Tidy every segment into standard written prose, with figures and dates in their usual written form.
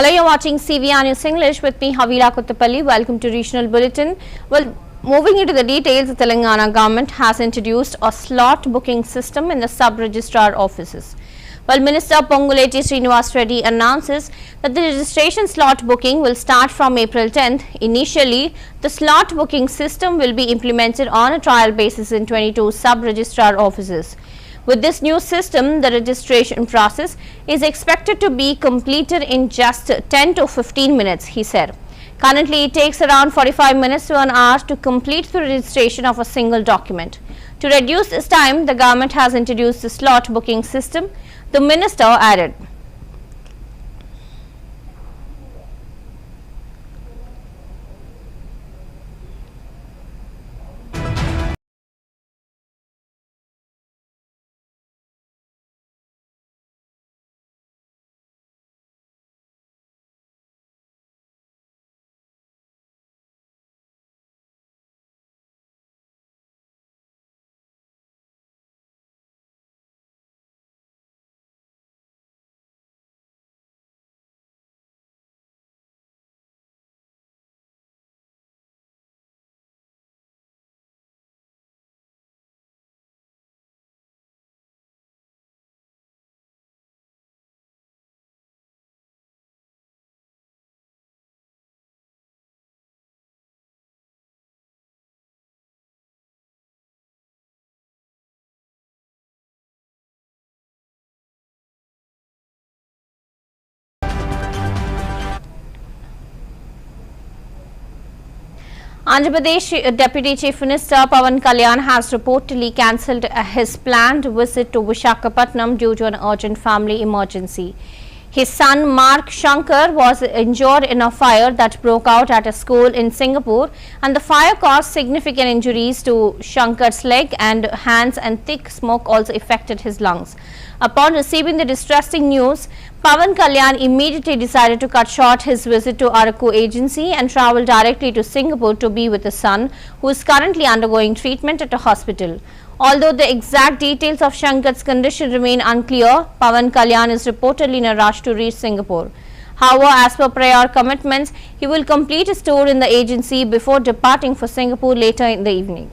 Hello, you're watching CVR News English with me, Havira Kottapalli. Welcome to Regional Bulletin. Well, moving into the details, the Telangana government has introduced a slot booking system in the sub-registrar offices. Well, Minister Ponguleti Srinivas Reddy announces that the registration slot booking will start from April 10th. Initially, the slot booking system will be implemented on a trial basis in 22 sub-registrar offices. With this new system, the registration process is expected to be completed in just 10 to 15 minutes, he said. Currently, it takes around 45 minutes to an hour to complete the registration of a single document. To reduce this time, the government has introduced the slot booking system, the minister added. Andhra Pradesh Deputy Chief Minister Pawankalyan has reportedly cancelled his planned visit to Visakhapatnam due to an urgent family emergency. His son Mark Shankar was injured in a fire that broke out at a school in Singapore, and the fire caused significant injuries to Shankar's leg and hands, and thick smoke also affected his lungs. Upon receiving the distressing news, Pawankalyan immediately decided to cut short his visit to Araku agency and travel directly to Singapore to be with his son, who is currently undergoing treatment at a hospital. Although the exact details of Shankar's condition remain unclear, Pawankalyan is reportedly in a rush to reach Singapore. However, as per prior commitments, he will complete his tour in the agency before departing for Singapore later in the evening.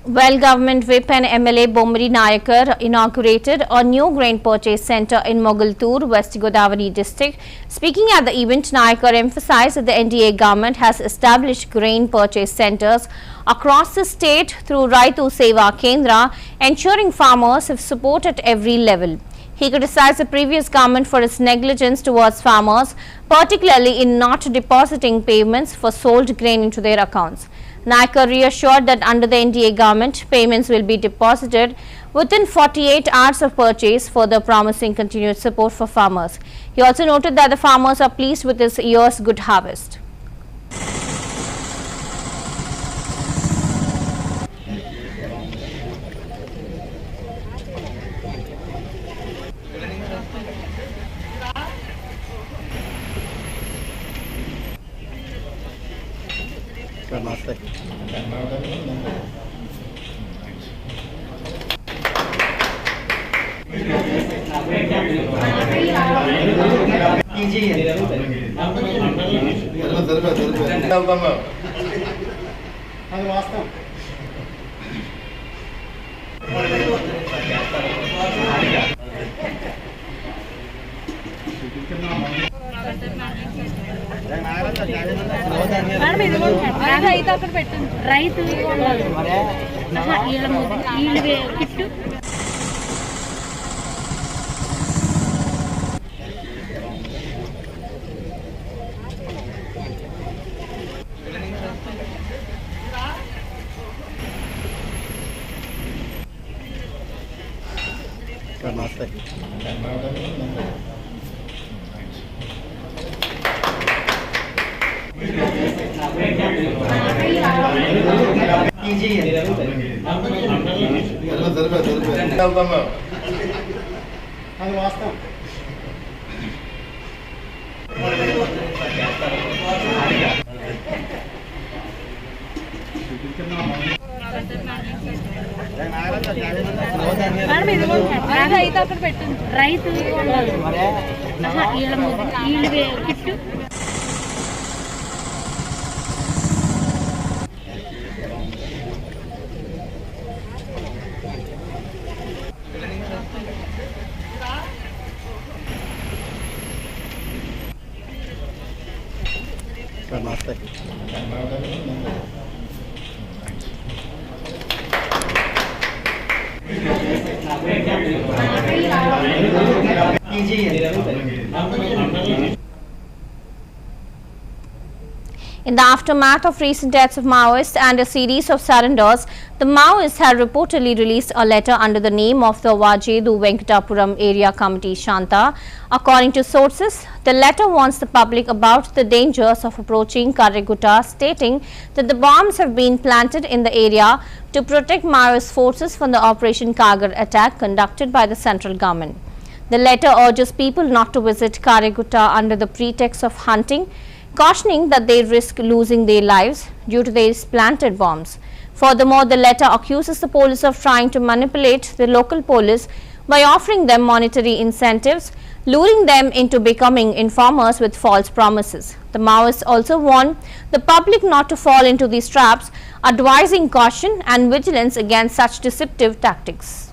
Well, Government Whip and MLA Bommari Nayakar inaugurated a new grain purchase centre in Mogaltur, West Godavari district. Speaking at the event, Nayakar emphasized that the NDA government has established grain purchase centres across the state through Raitu Seva Kendra, ensuring farmers have support at every level. He criticized the previous government for its negligence towards farmers, particularly in not depositing payments for sold grain into their accounts. Nayakar reassured that under the NDA government, payments will be deposited within 48 hours of purchase, further promising continued support for farmers. He also noted that the farmers are pleased with this year's good harvest. Namaste. Madam ఇది కూడా రైతు అక్కడ పెట్టండి రైతు వీళ్ళు kit नमस्ते అది వాస్తవం మేడం ఇది కూడా రైతు అక్కడ పెట్టండి రైతు వీళ్ళు కిట్టు नमस्ते In the aftermath of recent deaths of Maoists and a series of surrenders, the Maoists had reportedly released a letter under the name of the Vajedu Venkatapuram Area Committee Shanta. According to sources, the letter warns the public about the dangers of approaching Karigutta, stating that the bombs have been planted in the area to protect Maoist forces from the Operation Kagar attack conducted by the central government. The letter urges people not to visit Karigutta under the pretext of hunting, cautioning that they risk losing their lives due to these planted bombs. Furthermore, the letter accuses the police of trying to manipulate the local police by offering them monetary incentives, luring them into becoming informers with false promises. The Maoists also warn the public not to fall into these traps, advising caution and vigilance against such deceptive tactics.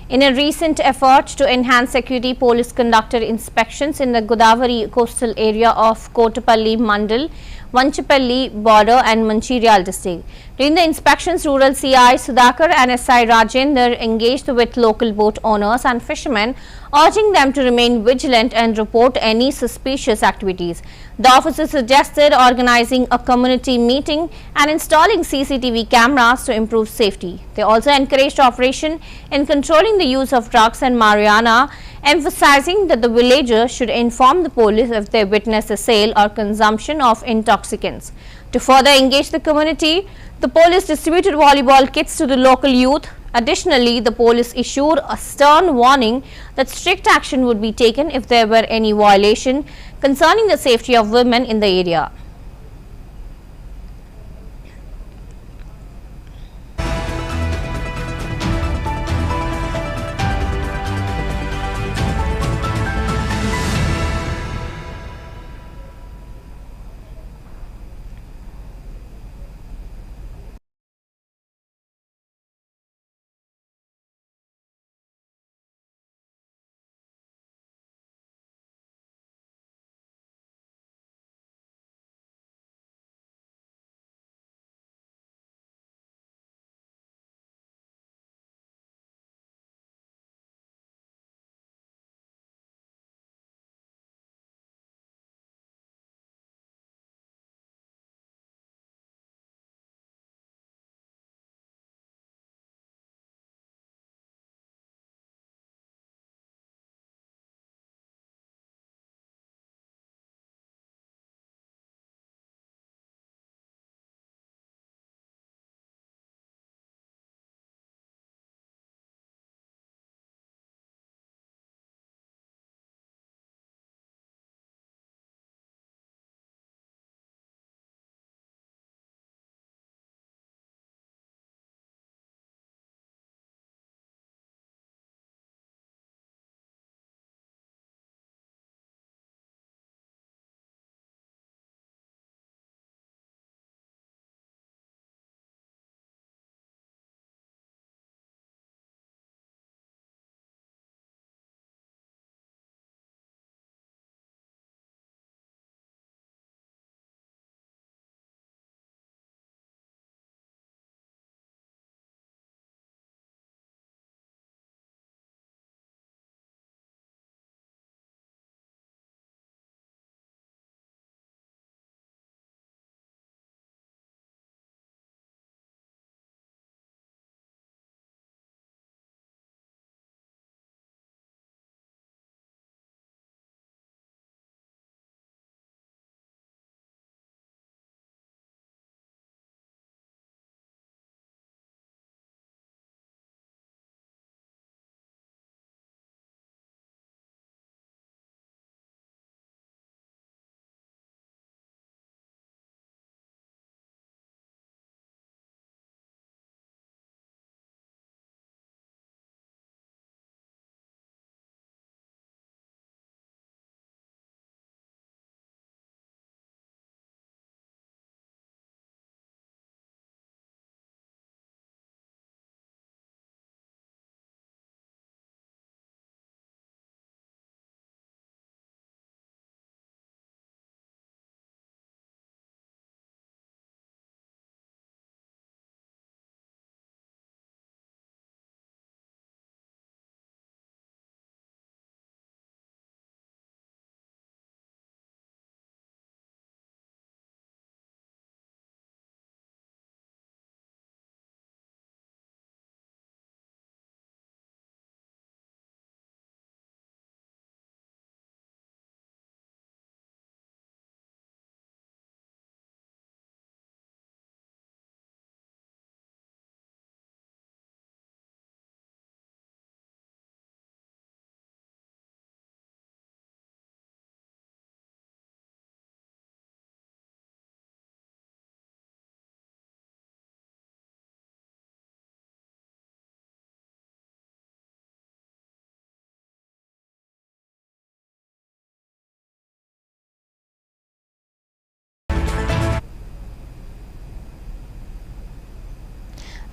In a recent effort to enhance security, police conducted inspections in the Godavari coastal area of Kotapalli Mandal, Vanchapalli border and Mancherial district. During the inspections, rural CI Sudhakar and SI Rajender engaged with local boat owners and fishermen, urging them to remain vigilant and report any suspicious activities. The officers suggested organizing a community meeting and installing CCTV cameras to improve safety. They also encouraged operation in controlling the use of drugs and marijuana, emphasizing that the villagers should inform the police if they witness the sale or consumption of intoxicants. To further engage the community, the police distributed volleyball kits to the local youth. Additionally, the police issued a stern warning that strict action would be taken if there were any violation concerning the safety of women in the area.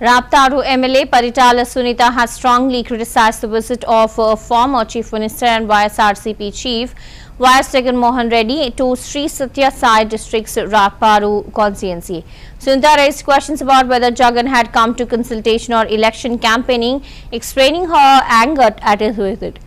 Raptaru MLA Paritala Sunita has strongly criticized the visit of former Chief Minister and YSRCP Chief YS Jagan Mohan Reddy to Sri Satya Sai District's Raptaru constituency. Sunita raised questions about whether Jagan had come to consultation or election campaigning, explaining her anger at his visit.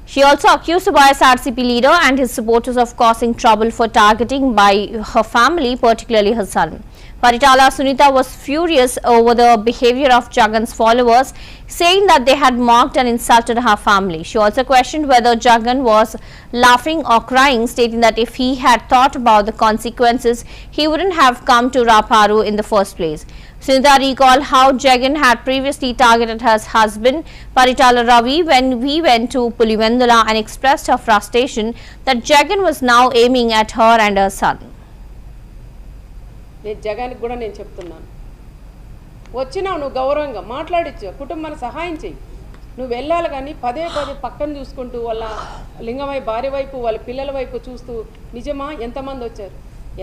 She also accused the YSRCP leader and his supporters of causing trouble for targeting by her family, particularly her son. Paritala Sunita was furious over the behavior of Jagan's followers, saying that they had mocked and insulted her family. She also questioned whether Jagan was laughing or crying, stating that if he had thought about the consequences, he wouldn't have come to Raparu in the first place. Sunita recalled how Jagan had previously targeted her husband, Paritala Ravi, when we went to Pulivendula and expressed her frustration that Jagan was now aiming at her and her son. నేను జగన్కి కూడా నేను చెప్తున్నాను, వచ్చినావు నువ్వు గౌరవంగా మాట్లాడించు, కుటుంబానికి సహాయం చెయ్యి. నువ్వు వెళ్ళాలి కానీ పదే పదే పక్కన చూసుకుంటూ వాళ్ళ లింగమై భార్య వైపు వాళ్ళ పిల్లల వైపు చూస్తూ నిజమా ఎంతమంది వచ్చారు,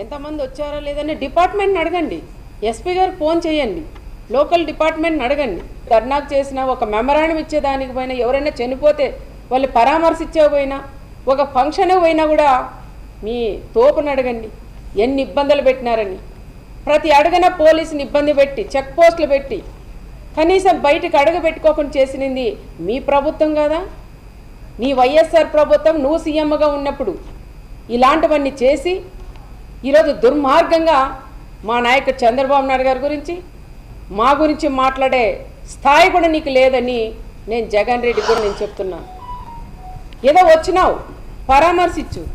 ఎంతమంది వచ్చారో లేదని డిపార్ట్మెంట్ని అడగండి, ఎస్పీ గారికి ఫోన్ చేయండి, లోకల్ డిపార్ట్మెంట్ని అడగండి. ధర్నాకు చేసిన ఒక మెమరాండం ఇచ్చేదానికి పోయినా, ఎవరైనా చనిపోతే వాళ్ళు పరామర్శించే పోయినా, ఒక ఫంక్షన్ పోయినా కూడా మీ తోపుని అడగండి ఎన్ని ఇబ్బందులు పెట్టినారని. ప్రతి అడుగున పోలీసుని ఇబ్బంది పెట్టి చెక్ పోస్టులు పెట్టి కనీసం బయటకు అడుగు పెట్టుకోకుండా చేసినది మీ ప్రభుత్వం కదా, నీ వైఎస్ఆర్ ప్రభుత్వం. నువ్వు సీఎంగా ఉన్నప్పుడు ఇలాంటివన్నీ చేసి ఈరోజు దుర్మార్గంగా మా నాయకుడు చంద్రబాబు నాయుడు గారి గురించి మా గురించి మాట్లాడే స్థాయి కూడా నీకు లేదని నేను జగన్ రెడ్డి కూడా నేను చెప్తున్నాను. ఏదో వచ్చినావు పరామర్శించు,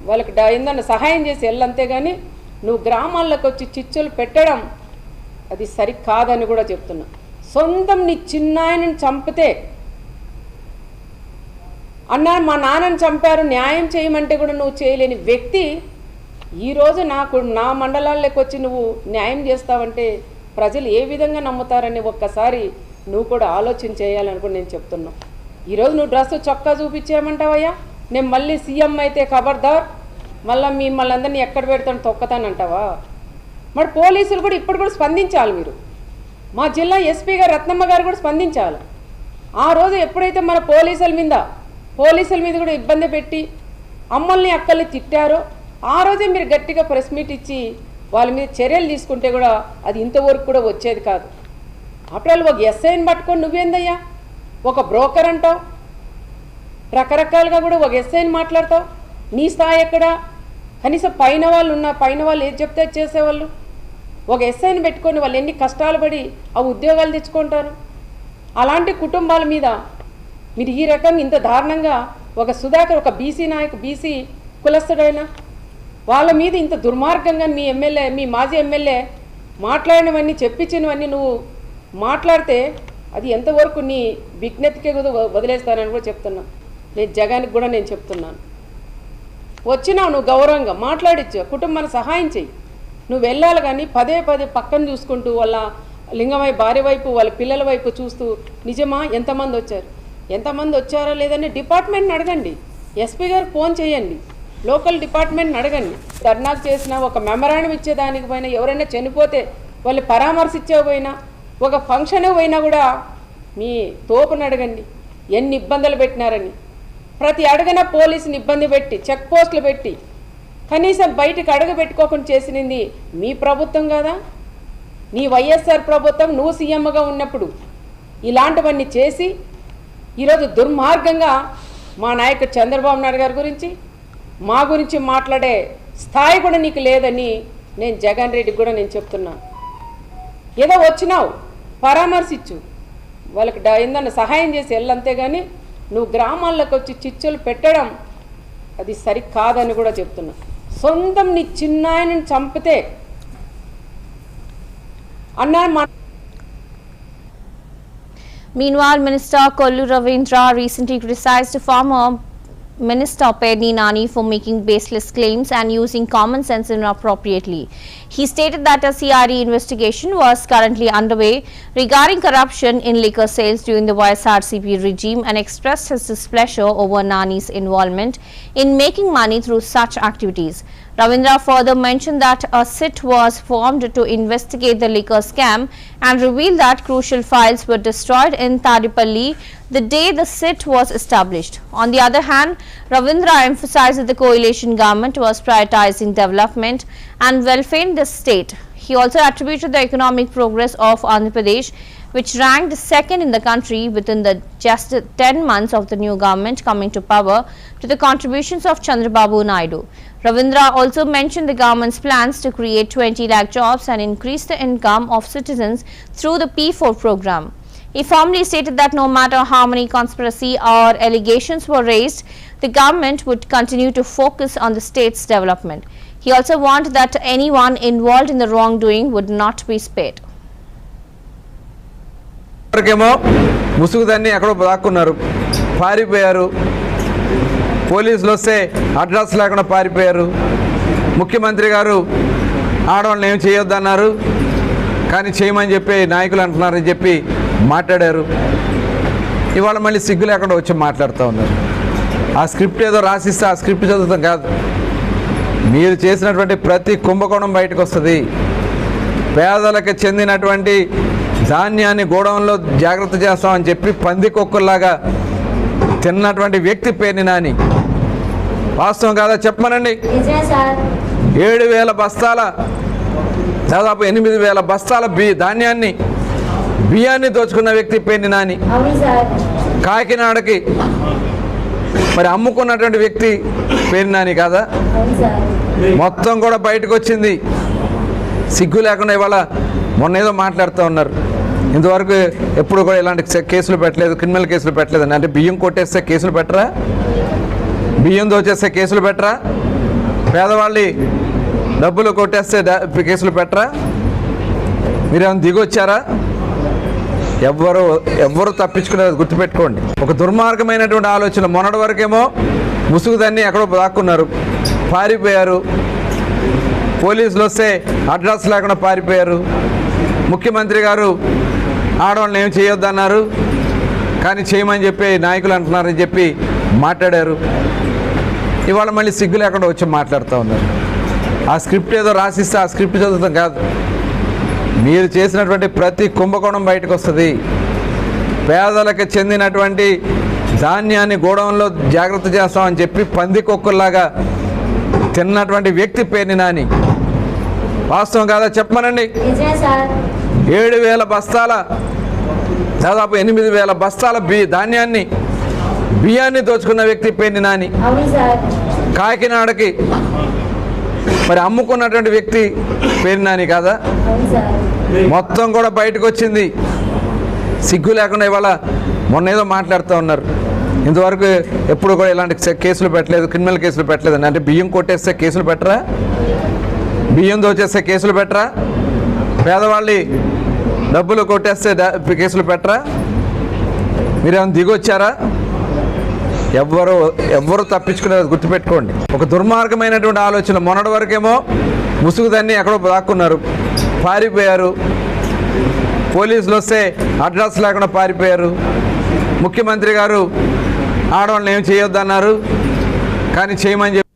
వాళ్ళకి ఏందన్నా సహాయం చేసి వెళ్ళంతే కానీ నువ్వు గ్రామాల్లోకి వచ్చి చిచ్చులు పెట్టడం అది సరికాదని కూడా చెప్తున్నా. సొంతం నీ చిన్నాయనని చంపితే అన్నా మా నాన్నని చంపారు న్యాయం చేయమంటే కూడా నువ్వు చేయలేని వ్యక్తి ఈరోజు నా మండలాల్లోకి వచ్చి నువ్వు న్యాయం చేస్తావంటే ప్రజలు ఏ విధంగా నమ్ముతారని ఒక్కసారి నువ్వు కూడా ఆలోచన చేయాలని కూడా నేను చెప్తున్నా. ఈరోజు నువ్వు డ్రెస్ చొక్కా చూపించేయమంటావయ్యా, నేను మళ్ళీ సీఎం అయితే ఖబర్దార్ మళ్ళీ మిమ్మల్ని అందరినీ ఎక్కడ పెడతాను తొక్కతానంటావా? మరి పోలీసులు కూడా ఇప్పుడు కూడా స్పందించాలి. మీరు మా జిల్లా ఎస్పీ గారు రత్నమ్మ గారు కూడా స్పందించాలి. ఆ రోజు ఎప్పుడైతే మన పోలీసుల మీద కూడా ఇబ్బంది పెట్టి అమ్మల్ని అక్కల్ని తిట్టారో ఆ రోజే మీరు గట్టిగా ప్రెస్ మీట్ ఇచ్చి వాళ్ళ మీద చర్యలు తీసుకుంటే కూడా అది ఇంతవరకు కూడా వచ్చేది కాదు. ఆఫ్టర్ ఒక ఎస్ఐని పట్టుకొని నువ్వేందయ్యా ఒక బ్రోకర్ అంటావు, రకరకాలుగా కూడా ఒక ఎస్ఐని మాట్లాడతావు. నీ స్థాయి ఎక్కడ? కనీసం పైన వాళ్ళు ఏది చెప్తే చేసేవాళ్ళు. ఒక ఎస్ఐని పెట్టుకొని వాళ్ళు ఎన్ని కష్టాలు పడి ఆ ఉద్యోగాలు తెచ్చుకుంటారు. అలాంటి కుటుంబాల మీద మీరు ఈ రకంగా ఇంత దారుణంగా ఒక సుధాకర్ ఒక బీసీ కులస్తుడైనా వాళ్ళ మీద ఇంత దుర్మార్గంగా మీ మాజీ ఎమ్మెల్యే మాట్లాడినవన్నీ చెప్పించినవన్నీ నువ్వు మాట్లాడితే అది ఎంతవరకు నీ విజ్ఞతకే వదిలేస్తానని కూడా చెప్తున్నా. నేను జగన్కి కూడా నేను చెప్తున్నాను, వచ్చినావు నువ్వు గౌరవంగా మాట్లాడించు, కుటుంబానికి సహాయం చెయ్యి. నువ్వు వెళ్ళాలి కానీ పదే పదే పక్కన చూసుకుంటూ వాళ్ళ లింగమై భార్య వైపు వాళ్ళ పిల్లల వైపు చూస్తూ నిజమా ఎంతమంది వచ్చారు, ఎంతమంది వచ్చారో లేదని డిపార్ట్మెంట్ని అడగండి, ఎస్పీ గారికి ఫోన్ చేయండి, లోకల్ డిపార్ట్మెంట్ని అడగండి. ధర్నాకు చేసిన ఒక మెమరాండం ఇచ్చేదానికి పోయినా, ఎవరైనా చనిపోతే వాళ్ళు పరామర్శించే పోయినా, ఒక ఫంక్షన్ పోయినా కూడా మీ తోపుని అడగండి ఎన్ని ఇబ్బందులు పెట్టినారని. ప్రతి అడుగున పోలీసుని ఇబ్బంది పెట్టి చెక్ పోస్టులు పెట్టి కనీసం బయటకు అడుగు పెట్టుకోకుండా చేసినది మీ ప్రభుత్వం కదా, నీ వైఎస్ఆర్ ప్రభుత్వం. నువ్వు సీఎంగా ఉన్నప్పుడు ఇలాంటివన్నీ చేసి ఈరోజు దుర్మార్గంగా మా నాయకుడు చంద్రబాబు నాయుడు గారి గురించి మా గురించి మాట్లాడే స్థాయి కూడా నీకు లేదని నేను జగన్ రెడ్డికి కూడా నేను చెప్తున్నా. ఏదో వచ్చినావు పరామర్శించు, వాళ్ళకి ఏందన్నా సహాయం చేసి వెళ్ళంతే కానీ నువ్వు గ్రామాల్లోకి వచ్చి చిచ్చులు పెట్టడం అది సరికాదని కూడా చెప్తున్నా. సొంతం నీ చిన్నాయనని చంపితే అన్నా మా. Meanwhile, Minister Kollu Ravindra recently criticized former Minister Perni Nani for making baseless claims and using common sense inappropriately. He stated that a CRE investigation was currently underway regarding corruption in liquor sales during the YSRCP regime and expressed his displeasure over Nani's involvement in making money through such activities. Ravindra further mentioned that a sit was formed to investigate the liquor scam and revealed that crucial files were destroyed in Tadipalli the day the sit was established. On the other hand, Ravindra emphasized that the coalition government was prioritizing development and welfare in the state. He also attributed the economic progress of Andhra Pradesh, which ranked second in the country within the just 10 months of the new government coming to power, to the contributions of Chandrababu Naidu. Ravindra also mentioned the government's plans to create 20 lakh jobs and increase the income of citizens through the P4 program. He firmly stated that no matter how many conspiracy or allegations were raised, the government would continue to focus on the state's development. He also warned that anyone involved in the wrongdoing would not be spared. ముసుగుదాన్ని ఎక్కడో దాక్కున్నారు, పారిపోయారు. పోలీసులు వస్తే address లేకుండా పారిపోయారు. ముఖ్యమంత్రి గారు ఆడవాళ్ళని ఏం చేయొద్దన్నారు, కానీ చేయమని చెప్పి నాయకులు అంటున్నారని చెప్పి మాట్లాడారు. ఇవాళ మళ్ళీ సిగ్గు లేకుండా వచ్చి మాట్లాడుతూ ఉన్నారు. ఆ స్క్రిప్ట్ ఏదో రాసిస్తే ఆ స్క్రిప్ట్ చదువుతాం కాదు. మీరు చేసినటువంటి ప్రతి కుంభకోణం బయటకు వస్తుంది. పేదలకు చెందినటువంటి ధాన్యాన్ని గోడౌన్లో జాగ్రత్త చేస్తామని చెప్పి పందికొక్కుల్లాగా తిన్నటువంటి వ్యక్తి పేర్ని నాని. వాస్తవం కాదా చెప్పమనండి. 7,000 బస్తాల, దాదాపు 8,000 బస్తాల బియ్యాన్ని దోచుకున్న వ్యక్తి పేర్ని నాని. కాకినాడకి మరి అమ్ముకున్నటువంటి వ్యక్తి పేర్ని నాని కాదా? మొత్తం కూడా బయటకు వచ్చింది. సిగ్గు లేకుండా ఇవాళ మొన్న ఏదో మాట్లాడుతూ ఉన్నారు. ఇంతవరకు ఎప్పుడు కూడా ఇలాంటి కేసులు పెట్టలేదు, క్రిమినల్ కేసులు పెట్టలేదు. అంటే బియ్యం కొట్టేస్తే కేసులు పెట్టరా? బియ్యం దోచేస్తే కేసులు పెట్టరా? పేదవాళ్ళి డబ్బులు కొట్టేస్తే కేసులు పెట్టరా? మీరేమైనా దిగొచ్చారా? ఎవ్వరు తప్పించుకునేది గుర్తుపెట్టుకోండి. ఒక దుర్మార్గమైనటువంటి ఆలోచన. మొన్నటి వరకేమో ముసుగుదాన్ని ఎక్కడో దాక్కున్నారు, పారిపోయారు. పోలీసులు వస్తే అడ్రస్ లేకుండా పారిపోయారు. ముఖ్యమంత్రి గారు ఆడవాళ్ళని ఏం చేయొద్దన్నారు, కానీ చేయమని చెప్పి నాయకులు అంటున్నారని చెప్పి మాట్లాడారు. ఇవాళ మళ్ళీ సిగ్గు లేకుండా వచ్చి మాట్లాడుతూ ఉన్నారు. ఆ స్క్రిప్ట్ ఏదో రాసిస్తే ఆ స్క్రిప్ట్ చదువుతాం కాదు. మీరు చేసినటువంటి ప్రతి కుంభకోణం బయటకు వస్తుంది. పేదలకు చెందినటువంటి ధాన్యాన్ని గోడౌన్లో జాగ్రత్త చేస్తామని చెప్పి పందికొక్కుల్లాగా తిన్నటువంటి వ్యక్తి పేర్ని నాని. వాస్తవం కాదా చెప్పమనండి. 7,000 బస్తాల, దాదాపు 8,000 బస్తాల బియ్యాన్ని దోచుకున్న వ్యక్తి పేర్ని నాని. కాకినాడకి మరి అమ్ముకున్నటువంటి వ్యక్తి పేర్ని నాని కాదా? మొత్తం కూడా బయటకు వచ్చింది. సిగ్గు లేకుండా ఇవాళ మొన్న ఏదో మాట్లాడుతూ ఉన్నారు. ఇంతవరకు ఎప్పుడు కూడా ఇలాంటి కేసులు పెట్టలేదు, క్రిమినల్ కేసులు పెట్టలేదు. అంటే బియ్యం కొట్టేస్తే కేసులు పెట్టరా? బియ్యం దోచేస్తే కేసులు పెట్టరా? పేదవాళ్ళి డబ్బులు కొట్టేస్తే కేసులు పెట్టరా? మీరేమైనా దిగొచ్చారా? ఎవ్వరు తప్పించుకునేది గుర్తుపెట్టుకోండి. ఒక దుర్మార్గమైనటువంటి ఆలోచన. మొన్నటి వరకేమో ముసుగుదాన్ని ఎక్కడో దాక్కున్నారు, పారిపోయారు. పోలీసులు వస్తే అడ్రస్ లేకుండా పారిపోయారు. ముఖ్యమంత్రి గారు ఆడవాళ్ళని ఏం చేయొద్దన్నారు, కానీ చేయమని చెప్పి.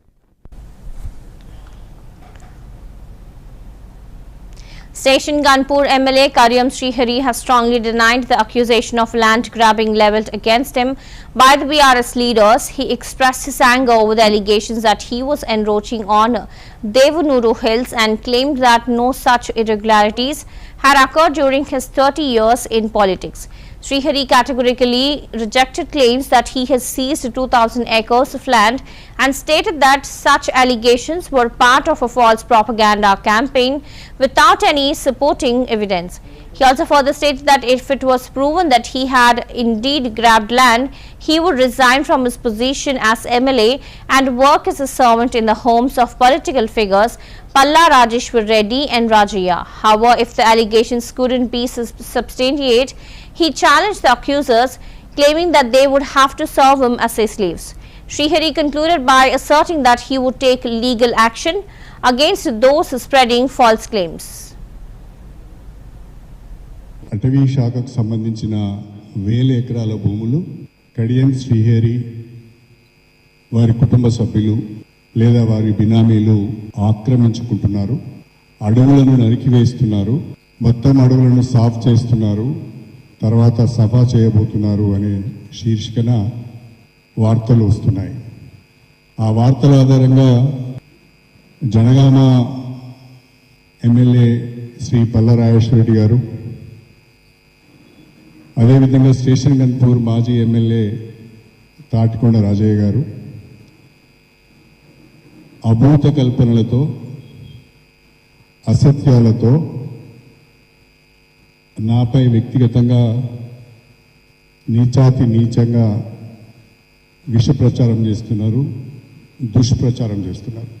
Station Kanpur MLA Karyam Srihari has strongly denied the accusation of land grabbing levelled against him by the BRS leaders. He expressed his anger over the allegations that he was encroaching on Devotional Hills and claimed that no such irregularities had occurred during his 30 years in politics. Srihari categorically rejected claims that he has seized 2,000 acres of land and stated that such allegations were part of a false propaganda campaign without any supporting evidence. He also further stated that if it was proven that he had indeed grabbed land, he would resign from his position as MLA and work as a servant in the homes of political figures Palla Rajeshwar Reddy and Rajaya. However, if the allegations couldn't be substantiated, he challenged the accusers, claiming that they would have to serve him as his slaves. Srihari concluded by asserting that he would take legal action against those spreading false claims. అటవీ శాఖకు సంబంధించిన వేల ఎకరాల భూములు కడియం శ్రీహరి వారి కుటుంబ సభ్యులు లేదా వారి బినామీలు ఆక్రమించుకుంటున్నారు, అడవులను నరికివేస్తున్నారు, మొత్తం అడవులను సాఫ్ చేస్తున్నారు, తర్వాత సఫా చేయబోతున్నారు అనే శీర్షికన వార్తలు వస్తున్నాయి. ఆ వార్తల ఆధారంగా జనగామ ఎమ్మెల్యే శ్రీ పల్ల రాజేశ్వరరెడ్డి గారు, అదేవిధంగా స్టేషన్ గన్పూర్ మాజీ ఎమ్మెల్యే తాటికొండ రాజయ్య గారు అభూత కల్పనలతో, అసత్యాలతో నాపై వ్యక్తిగతంగా నీచంగా విష ప్రచారం చేస్తున్నారు, దుష్ప్రచారం చేస్తున్నారు.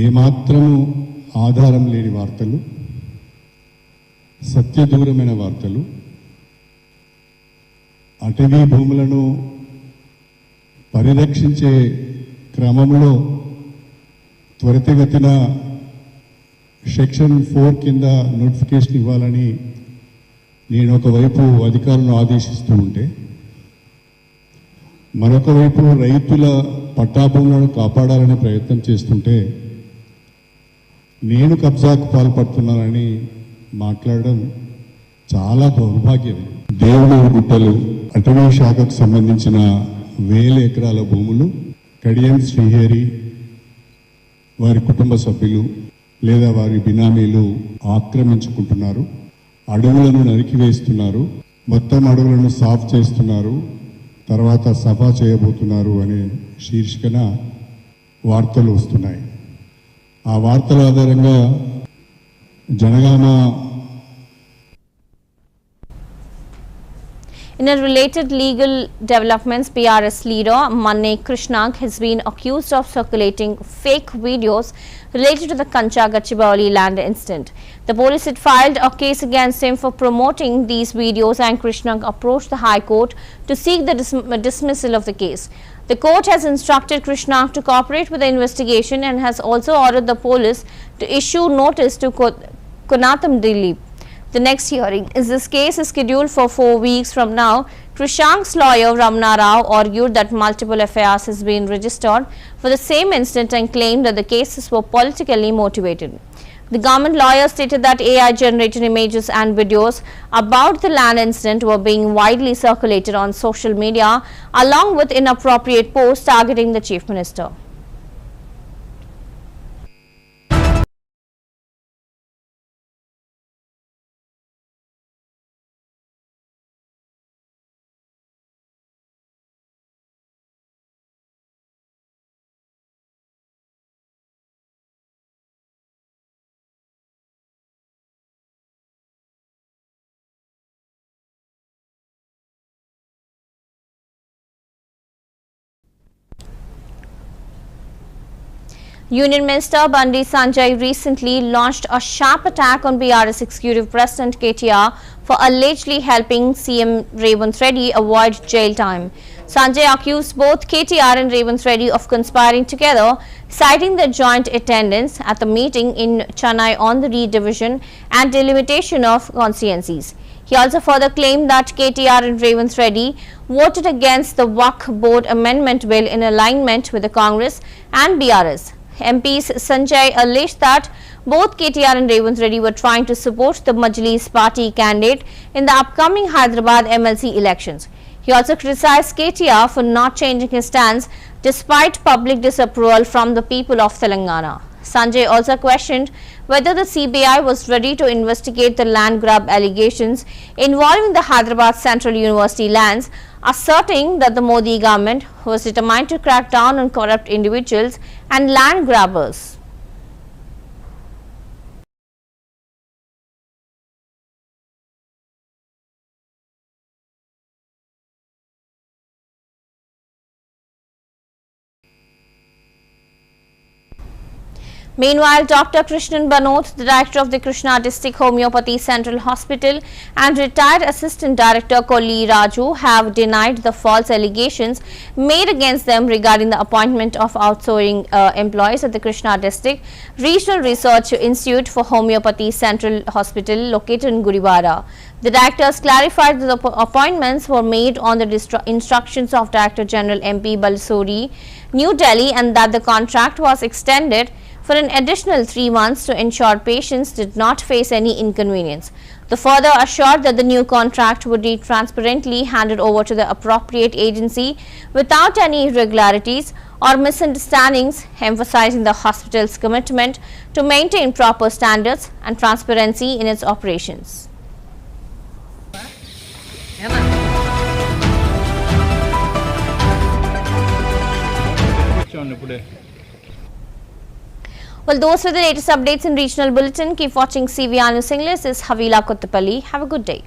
ఏమాత్రము ఆధారం లేని వార్తలు, సత్యదూరమైన వార్తలు, అటవీ భూములను పరిరక్షించే క్రమంలో త్వరితగతిన సెక్షన్ 4 కింద నోటిఫికేషన్ ఇవ్వాలని నేను ఒకవైపు అధికారులను ఆదేశిస్తూ ఉంటే, మరొక వైపు రైతుల పట్టాభూములను కాపాడాలనే ప్రయత్నం చేస్తుంటే నేను కబ్జాకు పాల్పడుతున్నానని మాట్లాడడం చాలా దౌర్భాగ్యం. దేవులూరు గుట్టలు అటవీ శాఖకు సంబంధించిన వేల ఎకరాల భూములు కడియం శ్రీహరి వారి కుటుంబ సభ్యులు లేదా వారి బినామీలు ఆక్రమించుకుంటున్నారు, అడవులను నరికివేస్తున్నారు, మొత్తం అడవులను సాఫ్ చేస్తున్నారు, తర్వాత సఫా చేయబోతున్నారు అనే శీర్షికన వార్తలు వస్తున్నాయి. ఆ వార్తల ఆధారంగా Janagama. In a related legal developments, PRS leader Manne Krishnag has been accused of circulating fake videos related to the Kancha Gachibowli land incident. The police had filed a case against him for promoting these videos, and Krishnag approached the High Court to seek the dismissal of the case. The court has instructed Krishnag to cooperate with the investigation and has also ordered the police to issue notice to Konatham Dilip. The next hearing in this case is scheduled for 4 weeks from now. Krishnag's lawyer Ramana Rao argued that multiple FIRs has been registered for the same incident and claimed that the cases were politically motivated. The government lawyer stated that AI generated images and videos about the land incident were being widely circulated on social media along with inappropriate posts targeting the Chief Minister. Union Minister Bandi Sanjay recently launched a sharp attack on BRS Executive President KTR for allegedly helping CM Revanth Reddy avoid jail time. Sanjay accused both KTR and Revanth Reddy of conspiring together, citing their joint attendance at the meeting in Chennai on the redivision and delimitation of constituencies. He also further claimed that KTR and Revanth Reddy voted against the Waqf Board Amendment Bill in alignment with the Congress and BRS. MPs Sanjay alleged that both KTR and Revanth Reddy were trying to support the Majlis party candidate in the upcoming Hyderabad MLC elections. He also criticized KTR for not changing his stance despite public disapproval from the people of Telangana. Sanjay also questioned whether the CBI was ready to investigate the land grab allegations involving the Hyderabad Central University lands, asserting that the Modi government was determined to crack down on corrupt individuals and land grabbers. Meanwhile, Dr. Krishnan Banot, the director of the Krishna District Homeopathy Central Hospital, and retired Assistant Director Kolli Raju have denied the false allegations made against them regarding the appointment of outsourcing employees at the Krishna District Regional Research Institute for Homeopathy Central Hospital located in Gurivara. The directors clarified that the appointments were made on the instructions of Director General MP Balsori, New Delhi, and that the contract was extended for an additional 3 months to ensure patients did not face any inconvenience. The further assured that the new contract would be transparently handed over to the appropriate agency without any irregularities or misunderstandings, emphasizing the hospital's commitment to maintain proper standards and transparency in its operations. Well, those were the latest updates in regional bulletin. Keep watching CVR News English. This is Havila Kottapalli. Have a good day.